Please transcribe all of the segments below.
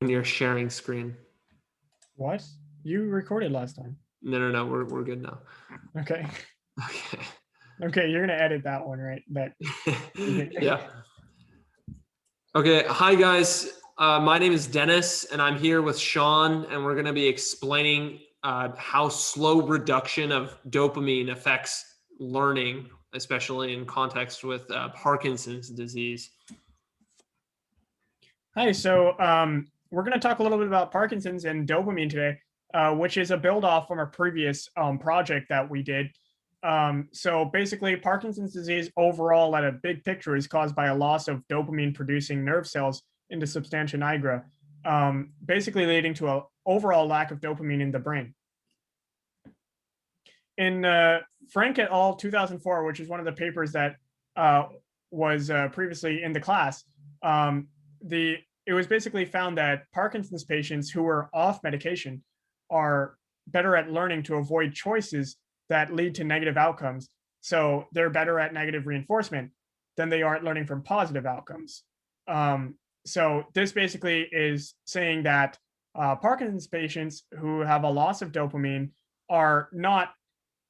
Your sharing screen. What? You recorded last time. No, we're good now. Okay. Okay. Okay, you're gonna edit that one, right? Yeah. Okay, hi guys. My name is Dennis, and I'm here with Shawn, and we're going to be explaining how slow reduction of dopamine affects learning, especially in context with Parkinson's disease. Hi, so we're going to talk a little bit about Parkinson's and dopamine today, which is a build off from a previous project that we did. So basically, Parkinson's disease overall at a big picture is caused by a loss of dopamine producing nerve cells in the substantia nigra, basically leading to an overall lack of dopamine in the brain. In Frank et al. 2004, which is one of the papers that was previously in the class, it was basically found that Parkinson's patients who were off medication are better at learning to avoid choices that lead to negative outcomes. So they're better at negative reinforcement than they are at learning from positive outcomes. So this basically is saying that Parkinson's patients who have a loss of dopamine are not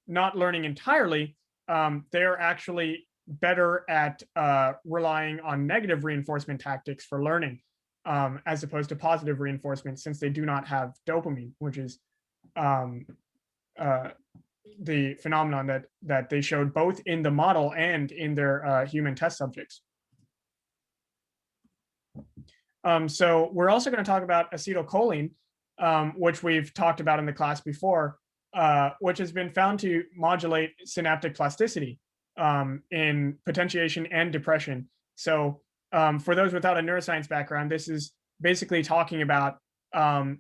learning entirely. They're actually better at relying on negative reinforcement tactics for learning, as opposed to positive reinforcement, since they do not have dopamine, which is the phenomenon that they showed both in the model and in their human test subjects. So we're also going to talk about acetylcholine, which we've talked about in the class before, which has been found to modulate synaptic plasticity in potentiation and depression. So for those without a neuroscience background, this is basically talking about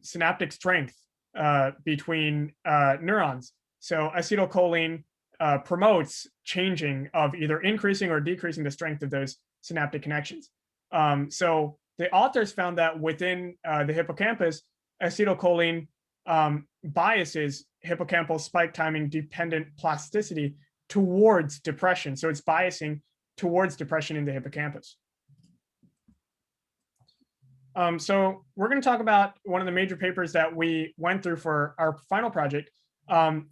synaptic strength between neurons. So acetylcholine promotes changing of either increasing or decreasing the strength of those synaptic connections. So the authors found that within the hippocampus, acetylcholine biases hippocampal spike timing dependent plasticity towards depression. So it's biasing towards depression in the hippocampus. So we're going to talk about one of the major papers that we went through for our final project,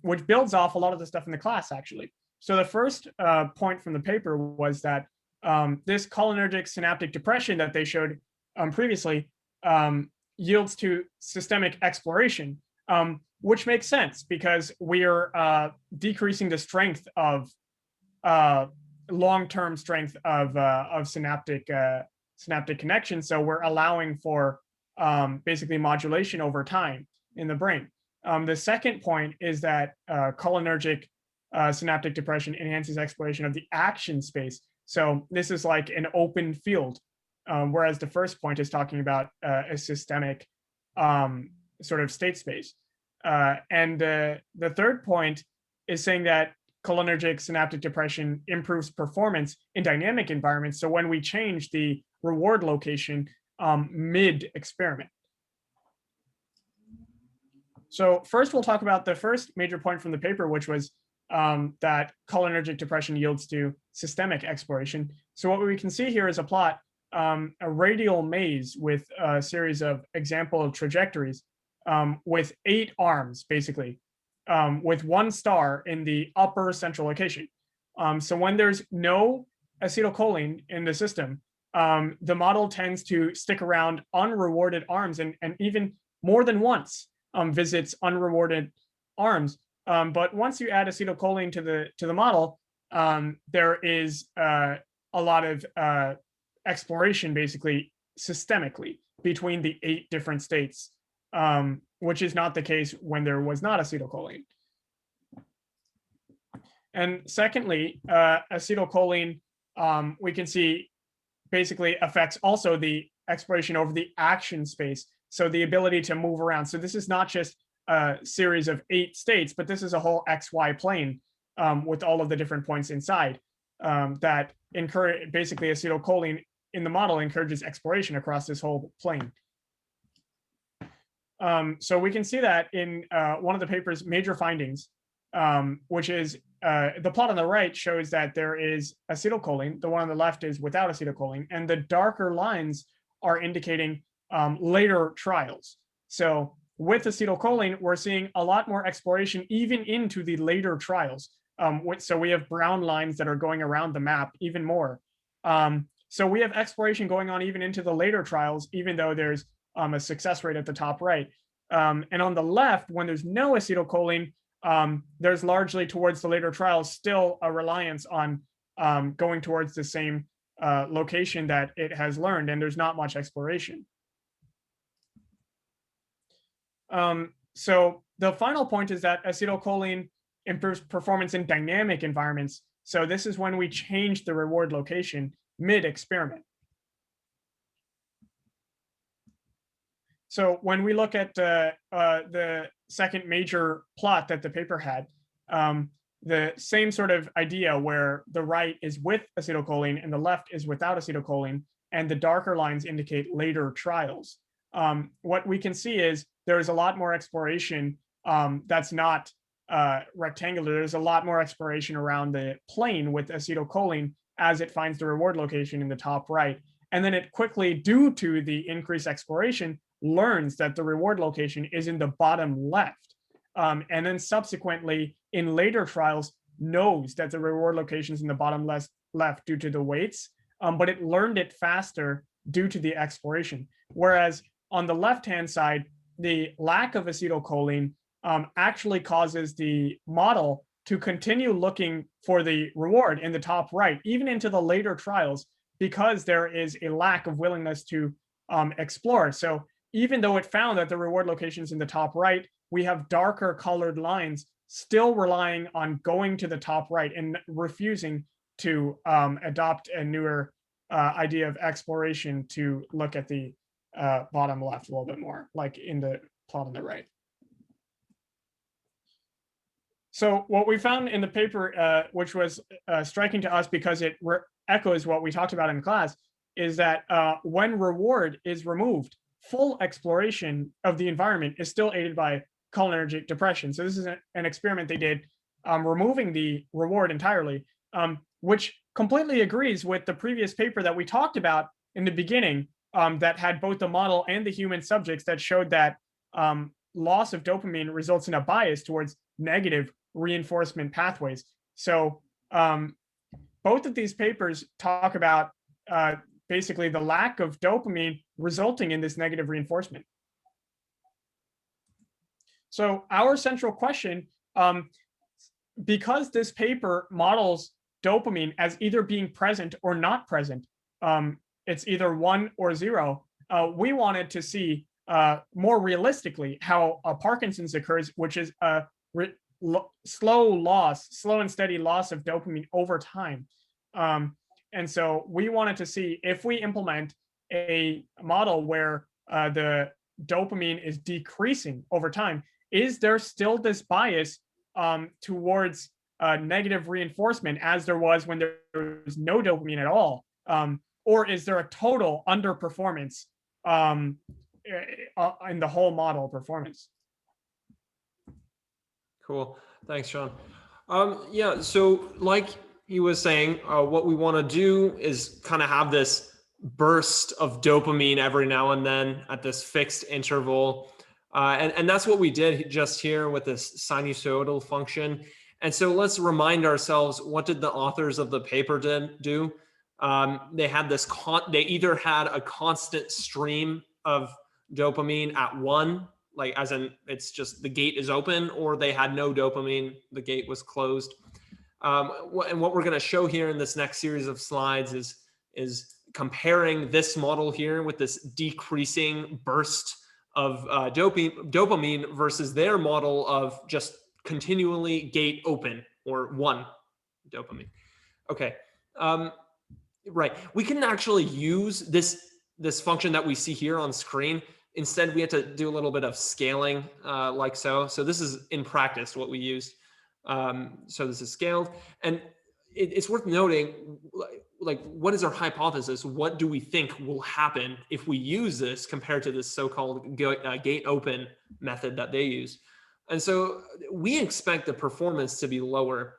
which builds off a lot of the stuff in the class, actually. So the first point from the paper was that this cholinergic synaptic depression that they showed previously yields to systemic exploration, which makes sense because we are decreasing the strength of long-term strength of synaptic connections. So we're allowing for basically modulation over time in the brain. The second point is that cholinergic synaptic depression enhances exploration of the action space. So this is like an open field, whereas the first point is talking about a systemic sort of state space. And the third point is saying that cholinergic synaptic depression improves performance in dynamic environments. So when we change the reward location mid-experiment. So first we'll talk about the first major point from the paper, which was that cholinergic depression yields to systemic exploration. So what we can see here is a plot, a radial maze with a series of example trajectories with 8 arms, basically, with 1 star in the upper central location. So when there's no acetylcholine in the system, the model tends to stick around unrewarded arms and even more than once visits unrewarded arms. But once you add acetylcholine to the model, there is a lot of exploration, basically systemically, between the 8 different states, which is not the case when there was not acetylcholine. And secondly, acetylcholine, we can see basically affects also the exploration over the action space. So the ability to move around. So this is not just a series of 8 states, but this is a whole XY plane with all of the different points inside that encourage, basically acetylcholine in the model encourages exploration across this whole plane. So we can see that in one of the paper's major findings, which is the plot on the right shows that there is acetylcholine. The one on the left is without acetylcholine, and the darker lines are indicating later trials. So with acetylcholine, we're seeing a lot more exploration even into the later trials. So we have brown lines that are going around the map even more. So we have exploration going on even into the later trials, even though there's a success rate at the top right. And on the left, when there's no acetylcholine, there's largely towards the later trials still a reliance on going towards the same location that it has learned, and there's not much exploration. So the final point is that acetylcholine improves performance in dynamic environments. So this is when we change the reward location mid-experiment. So when we look at the second major plot that the paper had, the same sort of idea where the right is with acetylcholine and the left is without acetylcholine, and the darker lines indicate later trials. What we can see is there's a lot more exploration that's not rectangular. There's a lot more exploration around the plane with acetylcholine as it finds the reward location in the top right. And then it quickly, due to the increased exploration, learns that the reward location is in the bottom left. And then subsequently, in later trials, knows that the reward location is in the bottom left due to the weights, but it learned it faster due to the exploration. Whereas on the left-hand side, the lack of acetylcholine actually causes the model to continue looking for the reward in the top right, even into the later trials, because there is a lack of willingness to explore. So even though it found that the reward location is in the top right, we have darker colored lines still relying on going to the top right and refusing to adopt a newer idea of exploration to look at the bottom left a little bit more, like in the plot on the right. So what we found in the paper, which was striking to us because it echoes what we talked about in class, is that when reward is removed, full exploration of the environment is still aided by cholinergic depression. So this is an experiment they did removing the reward entirely, which completely agrees with the previous paper that we talked about in the beginning that had both the model and the human subjects that showed that loss of dopamine results in a bias towards negative reinforcement pathways. So both of these papers talk about basically the lack of dopamine resulting in this negative reinforcement. So our central question, because this paper models dopamine as either being present or not present, it's either 1 or 0, we wanted to see more realistically how Parkinson's occurs, which is a slow and steady loss of dopamine over time. And so we wanted to see if we implement a model where the dopamine is decreasing over time, is there still this bias towards negative reinforcement as there was when there was no dopamine at all? Or is there a total underperformance in the whole model performance? Cool. Thanks, Shawn. Yeah, so like he was saying, what we want to do is kind of have this burst of dopamine every now and then at this fixed interval. And that's what we did just here with this sinusoidal function. And so let's remind ourselves, what did the authors of the paper do? They had this, they either had a constant stream of dopamine at 1, like as in it's just the gate is open, or they had no dopamine, the gate was closed. And what we're going to show here in this next series of slides is comparing this model here with this decreasing burst of dopamine versus their model of just continually gate open or 1 dopamine. Okay, right. We can actually use this function that we see here on screen. Instead, we had to do a little bit of scaling like so. So this is in practice what we used. So this is scaled, and it's worth noting, like, what is our hypothesis? What do we think will happen if we use this compared to this so-called gate open method that they use? And so we expect the performance to be lower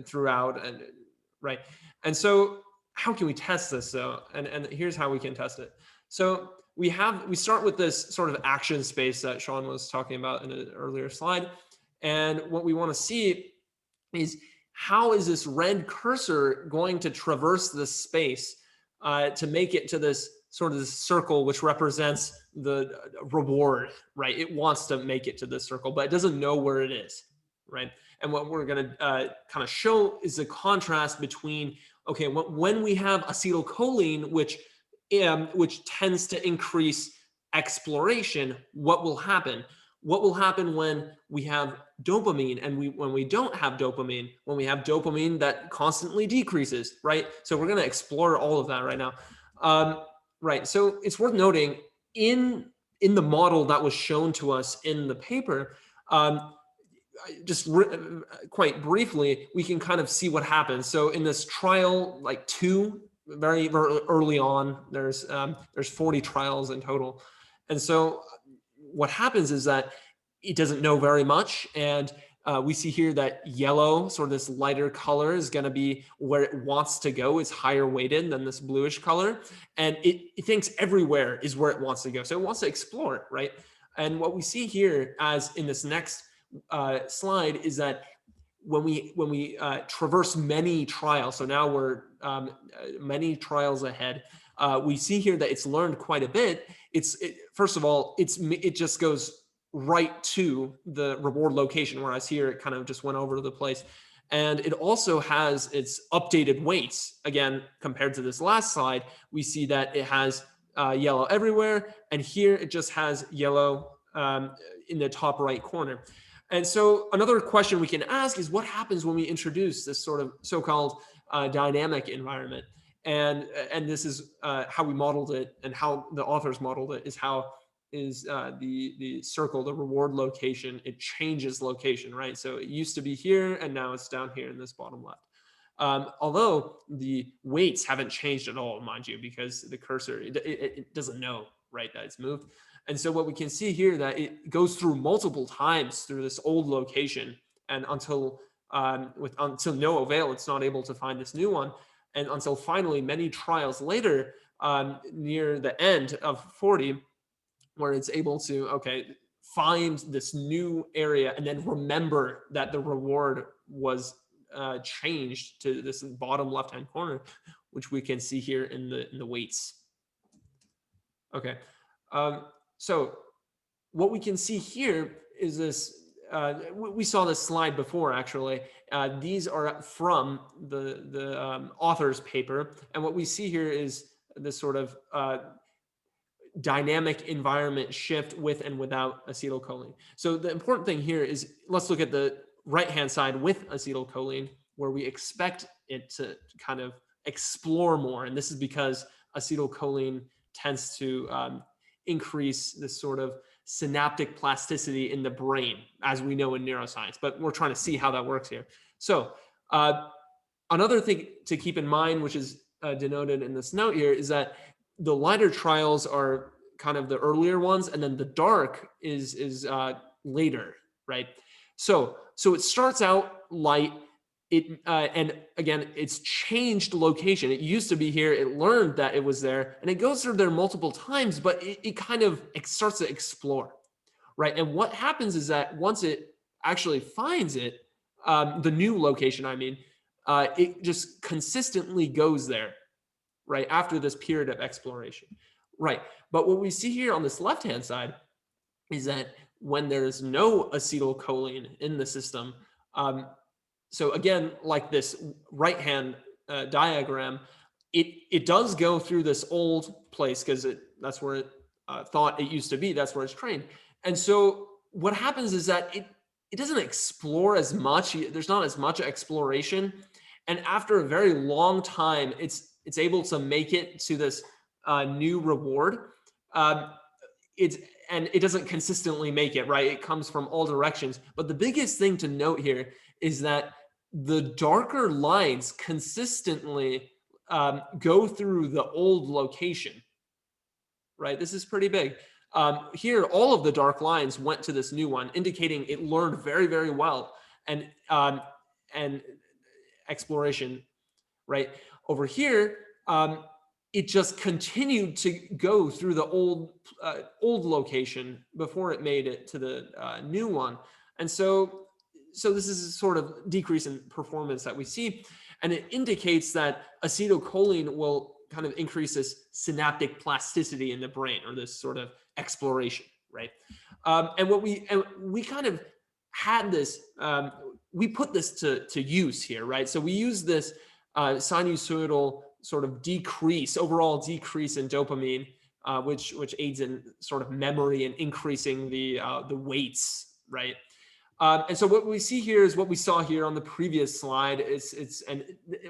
throughout, and right. And so how can we test this though? And here's how we can test it. So we start with this sort of action space that Shawn was talking about in an earlier slide. And what we want to see is how is this red cursor going to traverse this space to make it to this sort of this circle, which represents the reward, right? It wants to make it to this circle, but it doesn't know where it is, right? And what we're going to kind of show is the contrast between, okay, when we have acetylcholine, which tends to increase exploration, what will happen? What will happen when we have dopamine and when we don't have dopamine, when we have dopamine that constantly decreases, right? So we're going to explore all of that right now. Right. So it's worth noting in the model that was shown to us in the paper, quite briefly, we can kind of see what happens. So in this trial, like 2, very early on, there's 40 trials in total. And so what happens is that it doesn't know very much. And we see here that yellow, sort of this lighter color, is going to be where it wants to go. It's higher weighted than this bluish color. And it thinks everywhere is where it wants to go. So it wants to explore, right? And what we see here, as in this next slide, is that when we traverse many trials, so now we're many trials ahead, we see here that it's learned quite a bit. First of all, it just goes right to the reward location, whereas here it kind of just went over to the place. And it also has its updated weights. Again, compared to this last slide, we see that it has yellow everywhere, and here it just has yellow in the top right corner. And so another question we can ask is, what happens when we introduce this sort of so-called dynamic environment? And this is how we modeled it, and how the authors modeled it is the circle, the reward location, it changes location, right? So it used to be here, and now it's down here in this bottom left. Although the weights haven't changed at all, mind you, because the cursor, it doesn't know, right, that it's moved. And so what we can see here, that it goes through multiple times through this old location, and until no avail, it's not able to find this new one. And until finally, many trials later, near the end of 40, where it's able to, okay, find this new area and then remember that the reward was changed to this bottom left-hand corner, which we can see here in the weights. Okay, so what we can see here is this. We saw this slide before, actually. These are from the author's paper, and what we see here is this sort of dynamic environment shift with and without acetylcholine. So the important thing here is, let's look at the right-hand side with acetylcholine, where we expect it to kind of explore more. And this is because acetylcholine tends to increase this sort of synaptic plasticity in the brain, as we know in neuroscience, but we're trying to see how that works here. So another thing to keep in mind, which is denoted in this note here, is that the lighter trials are kind of the earlier ones, and then the dark is later, right? So it starts out light. And again, it's changed location. It used to be here. It learned that it was there, and it goes through there multiple times, but it starts to explore, right? And what happens is that once it actually finds it, the new location, I mean, it just consistently goes there, right, after this period of exploration, right? But what we see here on this left-hand side is that when there is no acetylcholine in the system, so again, like this right-hand diagram, it does go through this old place, because that's where it thought it used to be. That's where it's trained. And so what happens is that it doesn't explore as much. There's not as much exploration. And after a very long time, it's able to make it to this new reward. It doesn't consistently make it, right? It comes from all directions. But the biggest thing to note here is that the darker lines consistently go through the old location, right? This is pretty big. Here, all of the dark lines went to this new one, indicating it learned very, very well. And exploration, right? Over here, it just continued to go through the old location before it made it to the new one. And so this is a sort of decrease in performance that we see, and it indicates that acetylcholine will kind of increase this synaptic plasticity in the brain, or this sort of exploration, right? And we kind of had this, we put this to use here, right? So we use this sinusoidal sort of overall decrease in dopamine, which aids in sort of memory and increasing the weights, right? And so what we see here is what we saw here on the previous slide.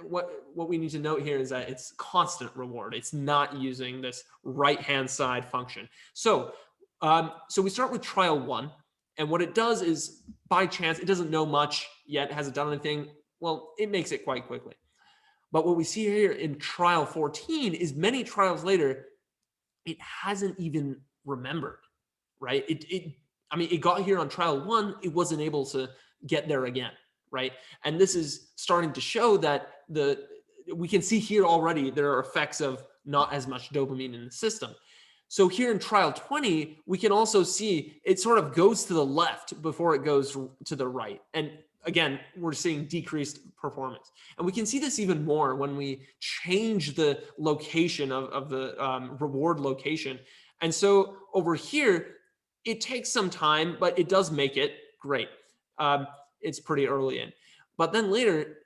What we need to note here is that it's constant reward. It's not using this right-hand side function. So we start with trial 1, and what it does is, by chance, it doesn't know much yet, hasn't done anything. Well, it makes it quite quickly. But what we see here in trial 14 is many trials later, it hasn't even remembered, right? It got here on trial 1, it wasn't able to get there again, right? And this is starting to show that we can see here already there are effects of not as much dopamine in the system. So here in trial 20, we can also see it sort of goes to the left before it goes to the right. And again, we're seeing decreased performance. And we can see this even more when we change the location of the reward location. And so over here, it takes some time, but it does make it great. It's pretty early in. But then later,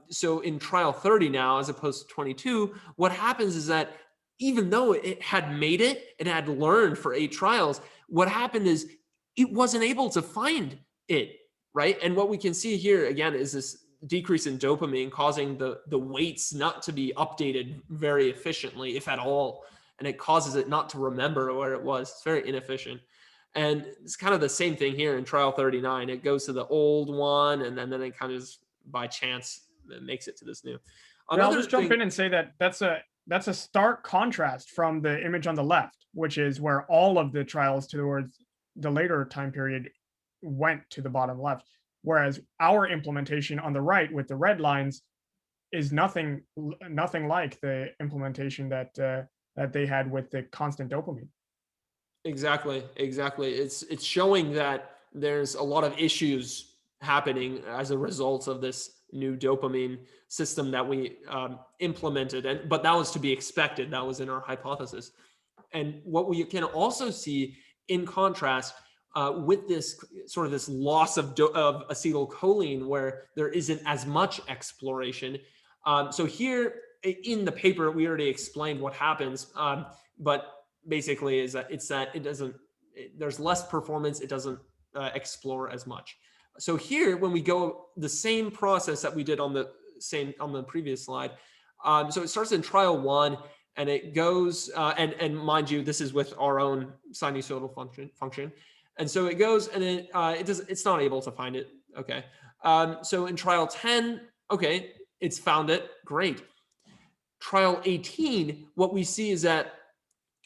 so in trial 30 now, as opposed to 22, what happens is that even though it had made it, it had learned for 8 trials, what happened is it wasn't able to find it, right? And what we can see here, again, is this decrease in dopamine causing the weights not to be updated very efficiently, if at all. And it causes it not to remember where it was. It's very inefficient. And it's kind of the same thing here in trial 39. It goes to the old one, and then it kind of just, by chance, it makes it to this new. I'll just jump in and say that that's a stark contrast from the image on the left, which is where all of the trials towards the later time period went to the bottom left, whereas our implementation on the right with the red lines is nothing like the implementation that they had with the constant dopamine. Exactly. It's showing that there's a lot of issues happening as a result of this new dopamine system that we implemented, but that was to be expected. That was in our hypothesis. And what we can also see in contrast with this sort of this loss of acetylcholine, where there isn't as much exploration. So here in the paper, we already explained what happens, but basically is that there's less performance. It doesn't explore as much. So here, when we go the same process that we did on the previous slide, so it starts in trial 1, and it goes, and mind you, this is with our own sinusoidal function. And so it goes, and it's not able to find it. Okay. So in trial 10, okay, it's found it. Great. Trial 18, what we see is that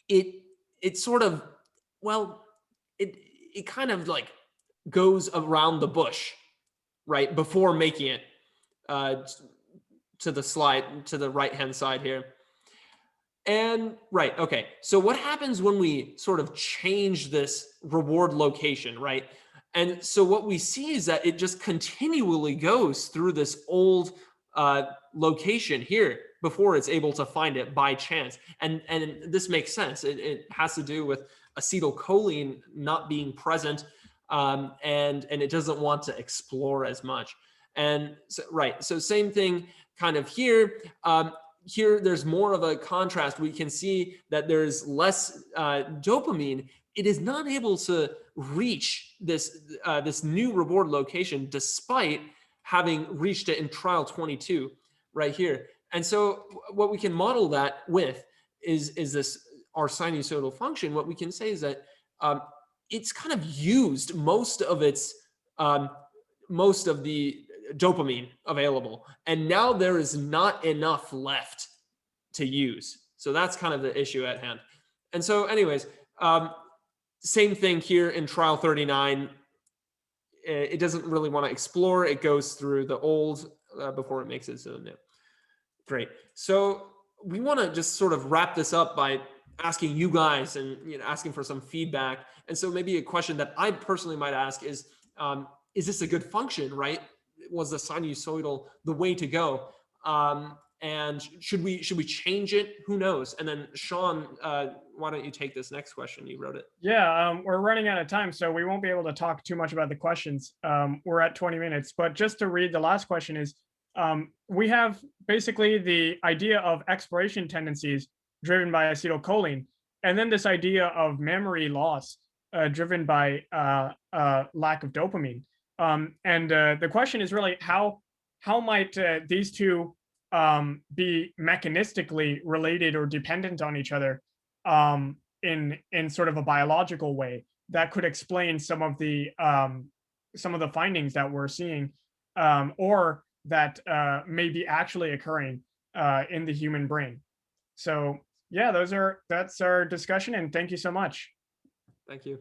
it sort of, well, it kind of like goes around the bush, right, before making it to the right-hand side here. And right, okay. So what happens when we sort of change this reward location, right? And so what we see is that it just continually goes through this old location here before it's able to find it by chance. And this makes sense. It has to do with acetylcholine not being present, and it doesn't want to explore as much. And so, right, so same thing kind of here. Here, there's more of a contrast. We can see that there's less dopamine. It is not able to reach this new reward location despite having reached it in trial 22 right here. And so what we can model that with is this, our sinusoidal function. What we can say is that it's kind of used most of the dopamine available, and now there is not enough left to use. So that's kind of the issue at hand. And so anyways, same thing here in trial 39. It doesn't really want to explore. It goes through the old before it makes it to the new. Great. So we want to just sort of wrap this up by asking you guys and asking for some feedback. And so maybe a question that I personally might ask is this a good function, right? Was the sinusoidal the way to go? And should we change it? Who knows? And then Shawn, why don't you take this next question? You wrote it. Yeah, we're running out of time, so we won't be able to talk too much about the questions. We're at 20 minutes, but just to read the last question is, we have basically the idea of exploration tendencies driven by acetylcholine, and then this idea of memory loss driven by lack of dopamine. And the question is really how might these two be mechanistically related or dependent on each other in sort of a biological way that could explain some of the findings that we're seeing, or that may be actually occurring in the human brain. So yeah, that's our discussion, and thank you so much. Thank you.